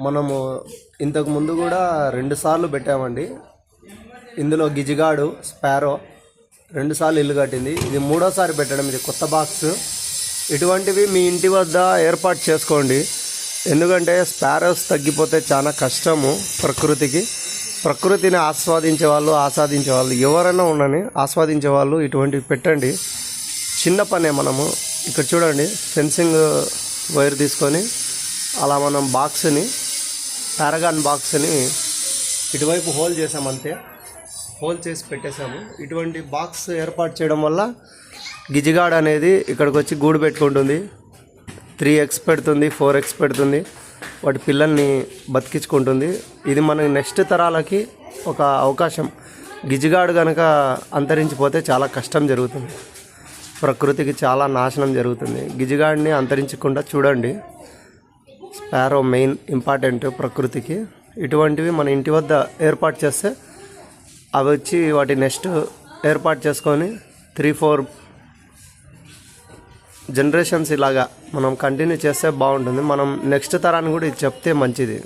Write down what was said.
మనము ఇంతకు ముందు కూడా 2 సార్లు పెట్టామండి. ఇందులో గిజిగాడు స్పారో 2 సార్లు ఇల్లు కట్టింది. ఇది 3వసారి పెట్టడం. ఇది కొత్త బాక్స్. ఇటువంటివి మీ ఇంటి వద్ద ఏర్పాటు చేసుకోండి. ఎందుకంటే స్పారోస్ తగ్గిపోతే చాలా కష్టము. ప్రకృతిని ఆస్వాదించే వాళ్ళు ఎవరైనా ఉండని ఆస్వాదించే వాళ్ళు ఇటువంటివి పెట్టండి. చిన్న పనే. మనము ఇక్కడ చూడండి, ఫెన్సింగ్ వైర్ తీసుకొని అలా మనం బాక్స్ని, పారాగాన్ బాక్స్ని ఇటువైపు హోల్ చేసామంతే. హోల్ చేసి పెట్టేశాము. ఇటువంటి బాక్స్ ఏర్పాటు చేయడం వల్ల గిజిగాడ్ అనేది ఇక్కడికి వచ్చి గూడు పెట్టుకుంటుంది. 3 eggs పెడుతుంది, 4 eggs పెడుతుంది. వాటి పిల్లల్ని బతికించుకుంటుంది. ఇది మనకి నెక్స్ట్ తరాలకి ఒక అవకాశం. గిజిగాడు కనుక అంతరించిపోతే చాలా కష్టం జరుగుతుంది. ప్రకృతికి చాలా నాశనం జరుగుతుంది. గిజిగాడిని అంతరించకుండా చూడండి. స్పారో మెయిన్ ఇంపార్టెంట్ ప్రకృతికి. ఇటువంటివి మన ఇంటి వద్ద ఏర్పాటు చేస్తే అవి వచ్చి వాటి నెక్స్ట్ ఏర్పాటు చేసుకొని 3-4 జనరేషన్స్ ఇలాగా మనం కంటిన్యూ చేస్తే బాగుంటుంది. మనం నెక్స్ట్ తరాన్ని కూడా ఇది చెప్తే మంచిది.